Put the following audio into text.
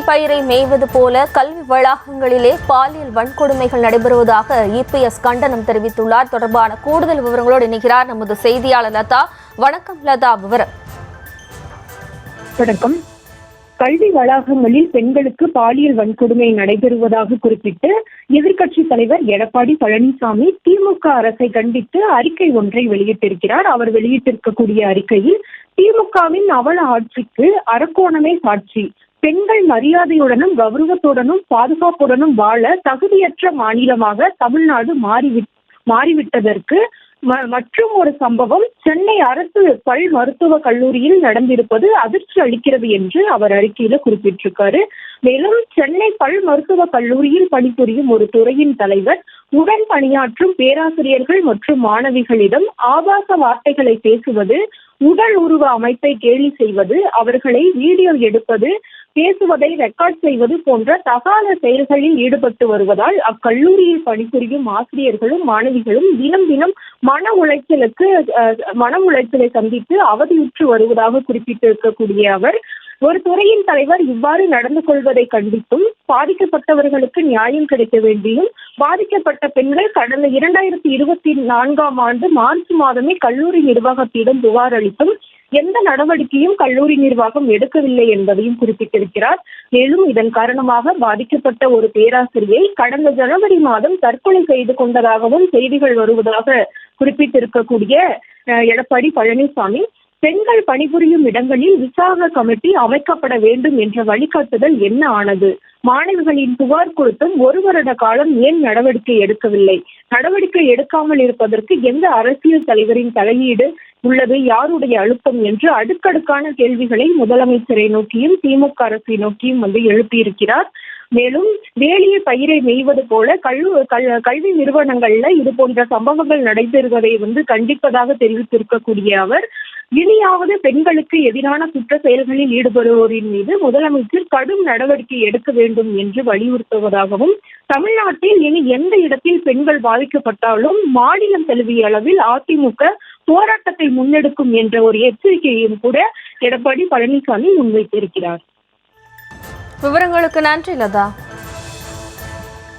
பயிரை மேய்வது போல கல்வி வளாகங்களிலே பாலியல் வன்கொடுமைகள் நடைபெறுவதாக இபிஎஸ் கண்டனம் தெரிவித்துள்ளார். தொடர்பான கூடுதல் விவரங்களோடு இணைகிறார் நமது செய்தியாளர் லதா. வணக்கம் லதா. விவரம். வணக்கம். கல்வி வளாகங்களில் பெண்களுக்கு பாலியல் வன்கொடுமை நடைபெறுவதாக குறிப்பிட்டு எதிர்க்கட்சி தலைவர் எடப்பாடி பழனிசாமி திமுக அரசை கண்டித்து அறிக்கை ஒன்றை வெளியிட்டிருக்கிறார். அவர் வெளியிட்டிருக்கக்கூடிய அறிக்கையில் திமுகவின் அவல ஆட்சிக்கு அரக்கோணமே சாட்சி, பெண்கள் மரியாதையுடனும் கௌரவத்துடனும் பாதுகாப்புடனும் வாழ தகுதியற்ற மாநிலமாக தமிழ்நாடு மாறிவிட்டதற்கு மற்றும் ஒரு சம்பவம் சென்னை அரசு பல் மருத்துவக் கல்லூரியில் நடந்திருப்பது அதிர்ச்சி அளிக்கிறது என்று அவர் அறிக்கையில குறிப்பிட்டிருக்காரு. மேலும் சென்னை பல் மருத்துவக் கல்லூரியில் பணிபுரியும் ஒரு துறையின் தலைவர் உடன் பணியாற்றும் பேராசிரியர்கள் மற்றும் மாணவிகளிடம் ஆபாச வார்த்தைகளை பேசுவது, உடல் உருவ அமைப்பை கேலி செய்வது, அவர்களை வீடியோ எடுப்பது, பேசுவதை ரெக்கார்ட் செய்வது போன்ற தகாத செயல்களில் ஈடுபட்டு வருவதால் அக்கல்லூரியில் பணிபுரியும் ஆசிரியர்களும் மாணவிகளும் தினம் தினம் மன உளைச்சலை சந்தித்து அவதியுற்று வருவதாக குறிப்பிட்டிருக்கக்கூடிய அவர், ஒரு துறையின் தலைவர் இவ்வாறு நடந்து கொள்வதை கண்டித்தும் பாதிக்கப்பட்டவர்களுக்கு நியாயம் கிடைக்க வேண்டியும் பாதிக்கப்பட்ட பெண்கள் கடந்த 2024 மார்ச் மாதமே கல்லூரி நிர்வாகத்திடம் புகார் அளித்தும் எந்த நடவடிக்கையும் கல்லூரி நிர்வாகம் எடுக்கவில்லை என்பதையும் குறிப்பிட்டிருக்கிறார். மேலும் இதன் காரணமாக பாதிக்கப்பட்ட ஒரு பேராசிரியை கடந்த ஜனவரி மாதம் தற்கொலை செய்து கொண்டதாகவும் செய்திகள் வருவதாக குறிப்பிட்டிருக்கக்கூடிய எடப்பாடி பழனிசாமி, பெண்கள் பணிபுரியும் இடங்களில் விசாரணை கமிட்டி அமைக்கப்பட வேண்டும் என்ற வழிகாட்டுதல் என்ன ஆனது? மாணவிகளின் புகார் கொடுத்தும் 1 வருட காலம் ஏன் நடவடிக்கை எடுக்கவில்லை? நடவடிக்கை எடுக்காமல் இருப்பதற்கு எந்த அரசியல் தலைவரின் தலையீடு உள்ளது? யாருடைய அழுத்தம்? என்று அடுக்கடுக்கான கேள்விகளை முதலமைச்சரை நோக்கியும் திமுக அரசை நோக்கியும் எழுப்பியிருக்கிறார். மேலும் வேலிய பயிரை மேய்வது போல கல்வி நிறுவனங்கள்ல இது போன்ற சம்பவங்கள் நடைபெறுவதை கண்டிப்பதாக தெரிவித்திருக்கக்கூடிய அவர், இனியாவது பெண்களுக்கு எதிரான குற்ற செயல்களில் ஈடுபடுவோரின் மீது முதலமைச்சர் கடும் நடவடிக்கை எடுக்க வேண்டும் என்று வலியுறுத்துவதாகவும், தமிழ்நாட்டில் இனி எந்த இடத்தில் பெண்கள் பாதிக்கப்பட்டாலும் மாநிலம் தழுவிய அளவில் அதிமுக போராட்டத்தை முன்னெடுக்கும் என்ற ஒரு எச்சரிக்கையையும் கூட எடப்பாடி பழனிசாமி முன்வைத்திருக்கிறார். விவரங்களுக்கு நன்றி லதா.